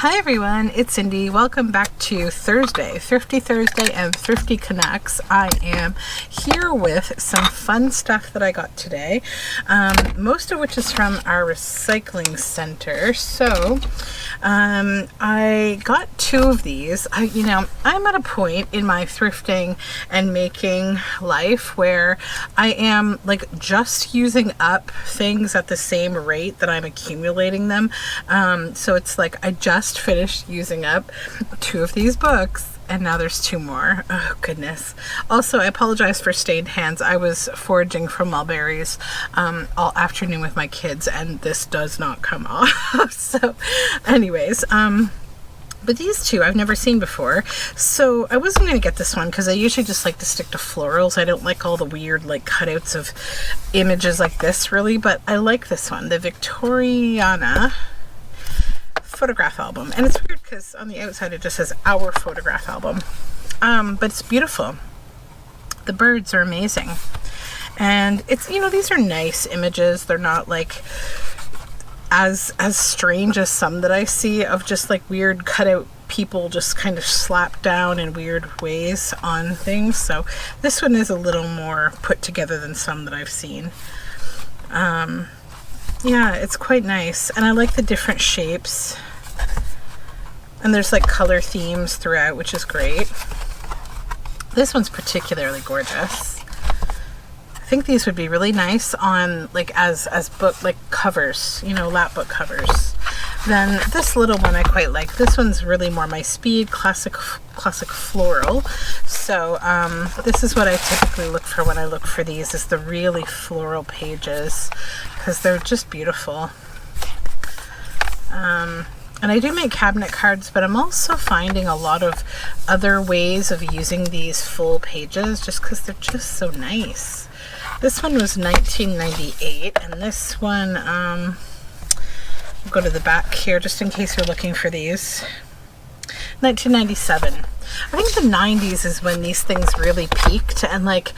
Hi everyone, it's Cindy. Welcome back to Thursday, Thrifty Thursday and Thrifty Canucks. I am here with some fun stuff that I got today, most of which is from our recycling center. So I got two of these. I'm at a point in my thrifting and making life where I am like just using up things at the same rate that I'm accumulating them. So it's like I just finished using up two of these books and now there's two more. Oh goodness. Also, I apologize for stained hands. I was foraging for mulberries all afternoon with my kids and this does not come off. So anyways, but these two I've never seen before. So I wasn't going to get this one because I usually just like to stick to florals. I don't like all the weird like cutouts of images like this really, but I like this one, the Victoriana photograph album. And it's weird because on the outside it just says our photograph album. But it's beautiful. The birds are amazing. And it's, these are nice images. They're not like as strange as some that I see of just like weird cutout people just kind of slapped down in weird ways on things. So this one is a little more put together than some that I've seen. Yeah, it's quite nice. And I like the different shapes. And there's like color themes throughout, which is great. This one's particularly gorgeous. I think these would be really nice on like as book like covers, lap book covers. Then this little one I quite like. This one's really more my speed, classic floral. So this is what I typically look for when I look for these, is the really floral pages because they're just beautiful. And I do make cabinet cards, but I'm also finding a lot of other ways of using these full pages just because they're just so nice. This one was $19.98, and this one, I'll go to the back here just in case you're looking for these. $19.97. I think the 90s is when these things really peaked, and like,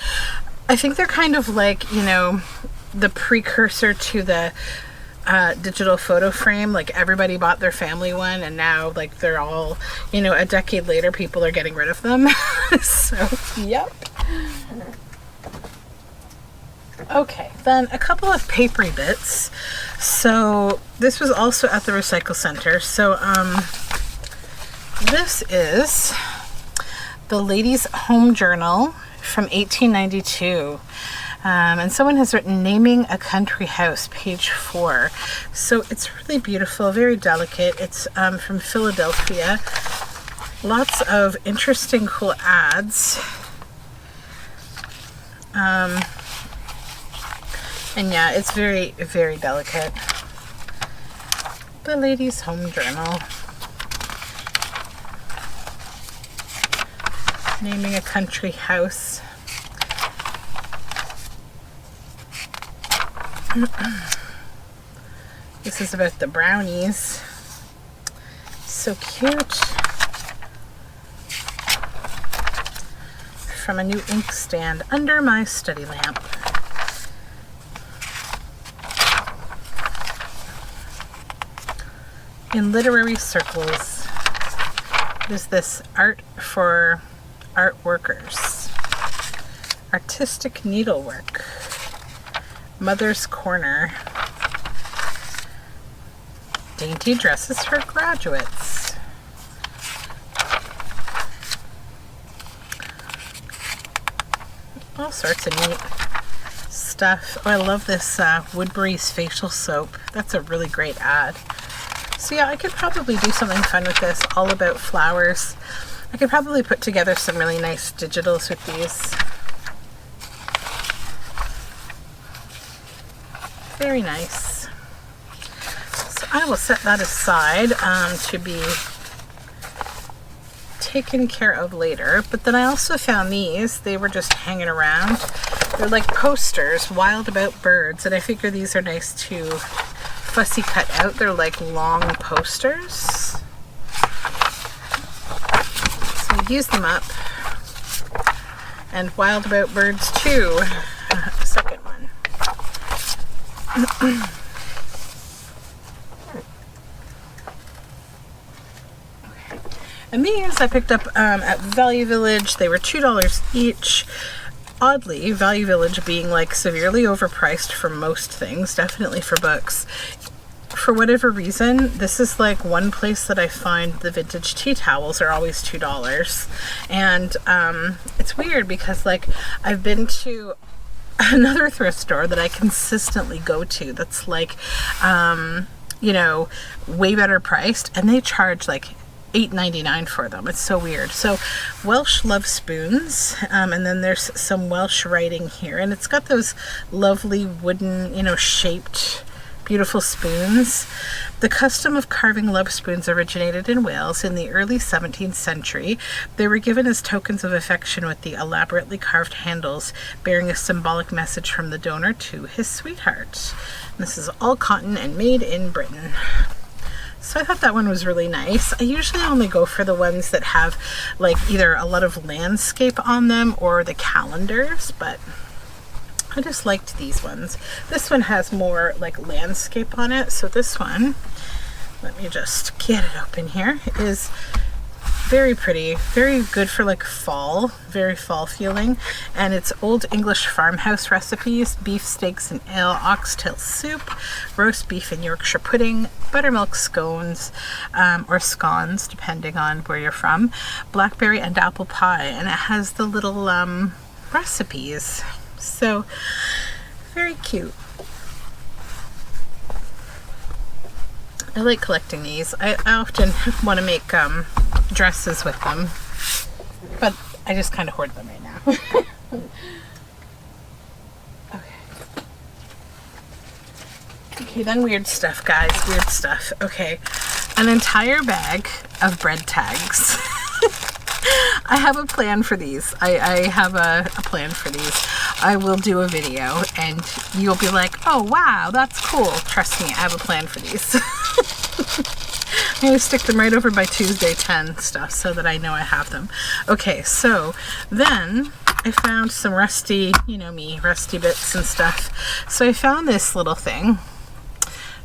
I think they're kind of like, the precursor to the digital photo frame. Like everybody bought their family one and now like they're all, a decade later people are getting rid of them. So yep. Okay, then a couple of papery bits. So this was also at the recycle center. So this is the Ladies' Home Journal from 1892. And someone has written Naming a Country House, page 4. So it's really beautiful, very delicate. It's from Philadelphia. Lots of interesting, cool ads. And yeah, it's very, very delicate. The Ladies' Home Journal. Naming a Country House. This is about the brownies. So cute. From a new inkstand under my study lamp. In literary circles, there's this art for art workers. Artistic needlework. Mother's Corner. Dainty dresses for graduates. All sorts of neat stuff. Oh, I love this Woodbury's facial soap. That's a really great ad. So yeah, I could probably do something fun with this, all about flowers. I could probably put together some really nice digitals with these. Very nice. So I will set that aside to be taken care of later. But then I also found these. They were just hanging around. They're like posters, Wild About Birds, and I figure these are nice to fussy cut out. They're like long posters. So I use them up. And Wild About Birds too. Second one. And these I picked up at Value Village. They were $2 each. Oddly, Value Village being like severely overpriced for most things, definitely for books. For whatever reason, this is like one place that I find the vintage tea towels are always $2. And it's weird because like I've been to another thrift store that I consistently go to that's like, you know, way better priced, and they charge like $8.99 for them. It's so weird. So Welsh love spoons, and then there's some Welsh writing here, and it's got those lovely wooden, you know, shaped beautiful spoons. The custom of carving love spoons originated in Wales in the early 17th century. They were given as tokens of affection with the elaborately carved handles bearing a symbolic message from the donor to his sweetheart. And this is all cotton and made in Britain. So I thought that one was really nice. I usually only go for the ones that have like either a lot of landscape on them or the calendars, but I just liked these ones. This one has more like landscape on it. So this one, let me just get it open here, is very pretty, very good for like fall, very fall feeling. And it's Old English farmhouse recipes: beef steaks and ale, oxtail soup, roast beef and Yorkshire pudding, buttermilk scones, or scones depending on where you're from, blackberry and apple pie. And it has the little recipes. So very cute. I like collecting these. I often want to make dresses with them, but I just kind of hoard them right now. Okay, then weird stuff, guys. Weird stuff. Okay, an entire bag of bread tags. I have a plan for these. I have a plan for these. I will do a video and you'll be like, oh wow, that's cool. Trust me, I have a plan for these. I'm going to stick them right over by Tuesday 10 stuff so that I know I have them. Okay, so then I found some rusty, you know me, rusty bits and stuff. So I found this little thing.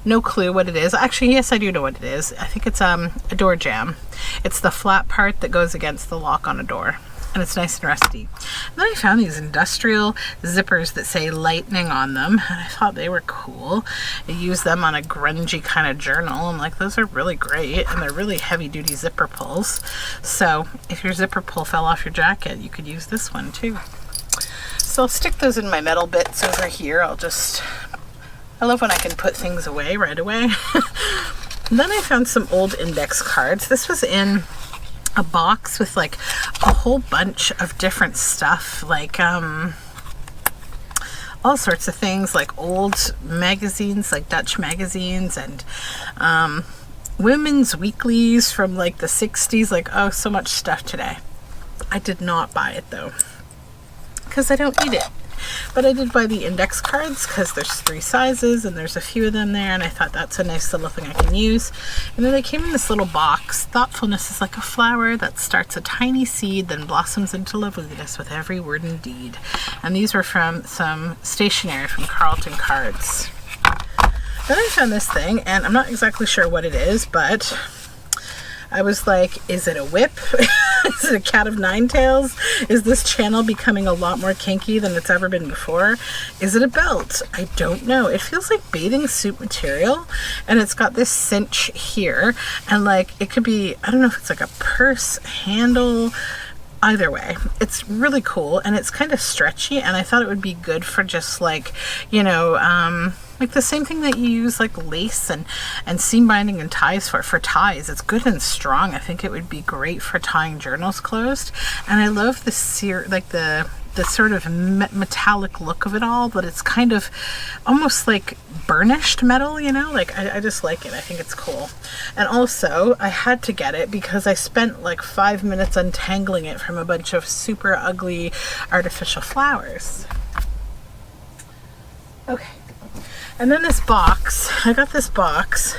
No clue what it is. Actually, yes, I do know what it is. I think it's a door jamb. It's the flat part that goes against the lock on a door. And it's nice and rusty. And then I found these industrial zippers that say lightning on them. And I thought they were cool. I used them on a grungy kind of journal. I'm like, those are really great. And they're really heavy duty zipper pulls. So if your zipper pull fell off your jacket, you could use this one too. So I'll stick those in my metal bits over here. I love when I can put things away right away. And then I found some old index cards. This was in a box with like a whole bunch of different stuff, like all sorts of things, like old magazines, like Dutch magazines, and women's weeklies from like the 60s, like, oh, so much stuff today. I did not buy it though, because I don't need it. But I did buy the index cards because there's 3 sizes and there's a few of them there, and I thought that's a nice little thing I can use. And then they came in this little box. Thoughtfulness is like a flower that starts a tiny seed, then blossoms into loveliness with every word and deed. And these were from some stationery from Carlton Cards. Then I found this thing, and I'm not exactly sure what it is, but I was like, is it a whip? Is it a cat of 9 tails? Is this channel becoming a lot more kinky than it's ever been before? Is it a belt? I don't know. It feels like bathing suit material, and it's got this cinch here, and like it could be, I don't know if it's like a purse handle. Either way, it's really cool, and it's kind of stretchy, and I thought it would be good for just like, you know, like the same thing that you use like lace and seam binding and ties for ties. It's good and strong. I think it would be great for tying journals closed. And I love the sort of metallic look of it all, but it's kind of almost like burnished metal, you know, like I just like it. I think it's cool. And also I had to get it because I spent like 5 minutes untangling it from a bunch of super ugly artificial flowers. Okay. And then this box, I got this box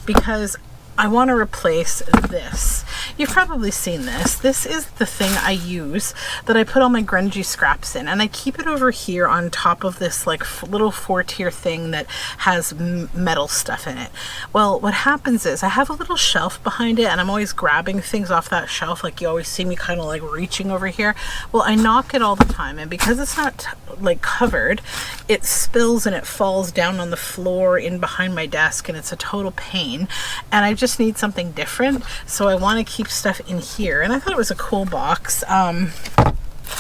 because I want to replace this. You've probably seen this. This is the thing I use that I put all my grungy scraps in, and I keep it over here on top of this like little 4-tier thing that has metal stuff in it. Well, what happens is I have a little shelf behind it, and I'm always grabbing things off that shelf. Like you always see me kind of like reaching over here. Well, I knock it all the time, and because it's not like covered, it spills and it falls down on the floor in behind my desk, and it's a total pain. And I just need something different, so I want to keep stuff in here. And I thought it was a cool box.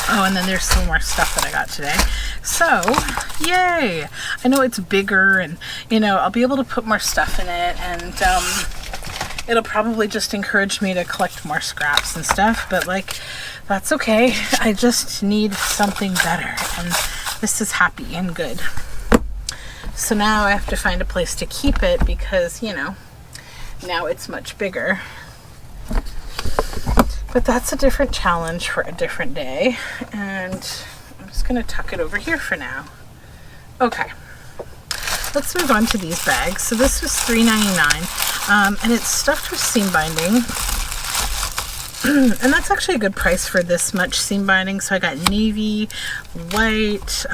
Oh, and then there's some more stuff that I got today. So, yay! I know it's bigger, and you know, I'll be able to put more stuff in it, and it'll probably just encourage me to collect more scraps and stuff, but like, that's okay. I just need something better, and this is happy and good. So now I have to find a place to keep it because, you know, now it's much bigger. But that's a different challenge for a different day, and I'm just going to tuck it over here for now. Okay, let's move on to these bags. So this was $3.99, and it's stuffed with seam binding. And that's actually a good price for this much seam binding. So I got navy, white,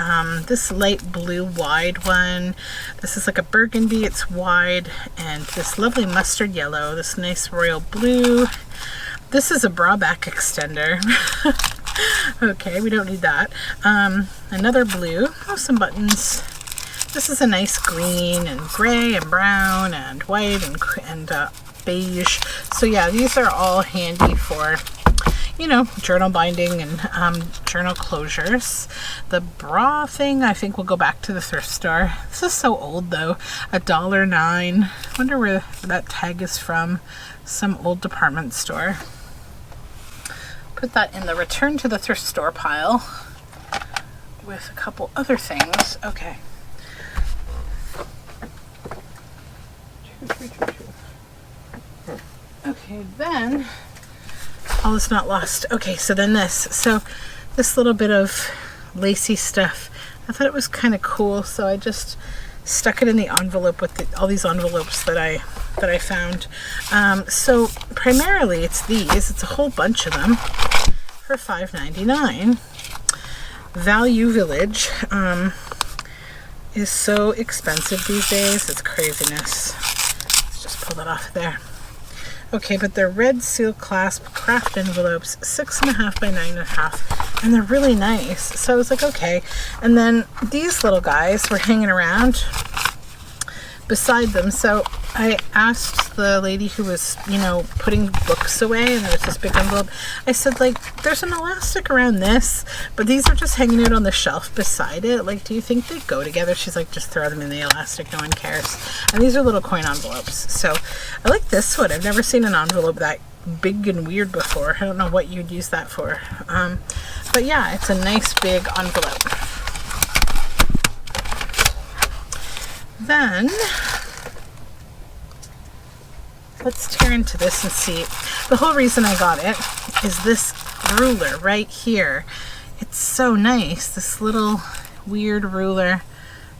this light blue wide one. This is like a burgundy, it's wide, and this lovely mustard yellow, this nice royal blue. This is a bra back extender. Okay, we don't need that. Another blue. Oh, some buttons. This is a nice green and gray and brown and white and beige. So yeah, these are all handy for, you know, journal binding and journal closures. The bra thing I think will go back to the thrift store. This is so old though. $1.09. Wonder where that tag is from. Some old department store. Put that in the return to the thrift store pile with a couple other things. Okay. Okay, then all is not lost. Okay, so then this. So this little bit of lacy stuff, I thought it was kind of cool, so I just stuck it in the envelope with all these envelopes that I found. So primarily it's these. It's a whole bunch of them for $5.99. Value Village is so expensive these days. It's craziness. Let's just pull that off there. Okay, but they're red seal clasp craft envelopes, 6.5 by 9.5, and they're really nice. So I was like, okay. And then these little guys were hanging around beside them. So I asked the lady who was, you know, putting books away, and there was this big envelope. I said, like, there's an elastic around this, but these are just hanging out on the shelf beside it. Like, do you think they go together? She's like, just throw them in the elastic, no one cares. And these are little coin envelopes. So I like this one. I've never seen an envelope that big and weird before. I don't know what you'd use that for. But yeah, it's a nice big envelope. Then let's tear into this and see. The whole reason I got it is this ruler right here. It's so nice. This little weird ruler.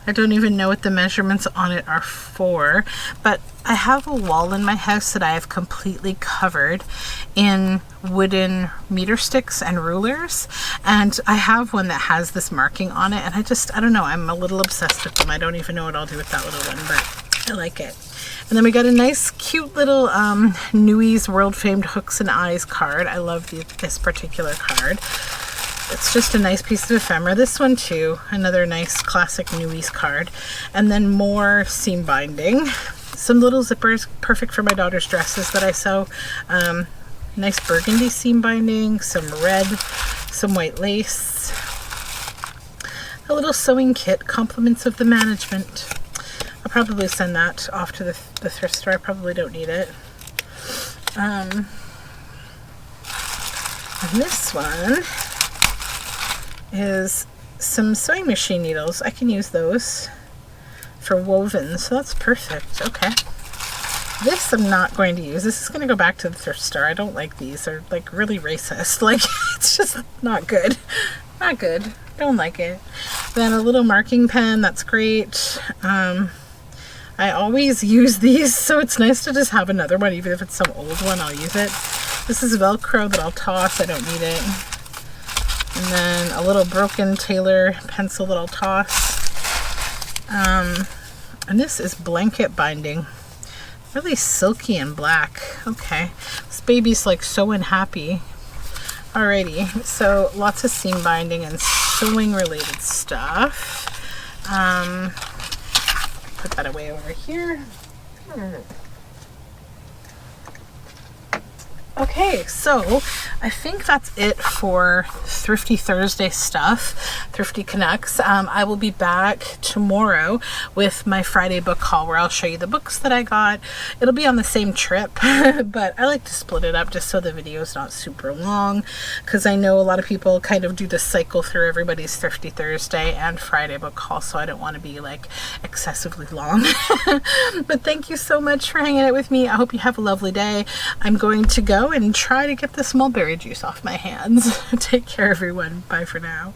I don't even know what the measurements on it are for, but I have a wall in my house that I have completely covered in wooden meter sticks and rulers, and I have one that has this marking on it, and I don't know, I'm a little obsessed with them. I don't even know what I'll do with that little one, but I like it. And then we got a nice cute little Nui's World Famed Hooks and Eyes card. I love this particular card. It's just a nice piece of ephemera. This one too, another nice classic Nui's card. And then more seam binding. Some little zippers, perfect for my daughter's dresses that I sew. Nice burgundy seam binding, some red, some white lace. A little sewing kit, compliments of the management. I'll probably send that off to the thrift store. I probably don't need it. And this one is some sewing machine needles. I can use those for woven, so that's perfect. Okay. This I'm not going to use. This is going to go back to the thrift store. I don't like these. They're like really racist. Like, it's just not good. Not good. Don't like it. Then a little marking pen. That's great. I always use these, so it's nice to just have another one. Even if it's some old one, I'll use it. This is Velcro that I'll toss. I don't need it. And then a little broken Taylor pencil that I'll toss. And this is blanket binding. Really silky and black. Okay. This baby's like so unhappy. Alrighty. So lots of seam binding and sewing related stuff. Put that away over here. Okay, so I think that's it for Thrifty Thursday stuff, Thrifty Canucks. I will be back tomorrow with my Friday book haul where I'll show you the books that I got. It'll be on the same trip, but I like to split it up just so the video is not super long, because I know a lot of people kind of do the cycle through everybody's Thrifty Thursday and Friday book haul, so I don't want to be like excessively long. But thank you so much for hanging out with me. I hope you have a lovely day. I'm going to go and try to get this mulberry juice off my hands. Take care, everyone. Bye for now.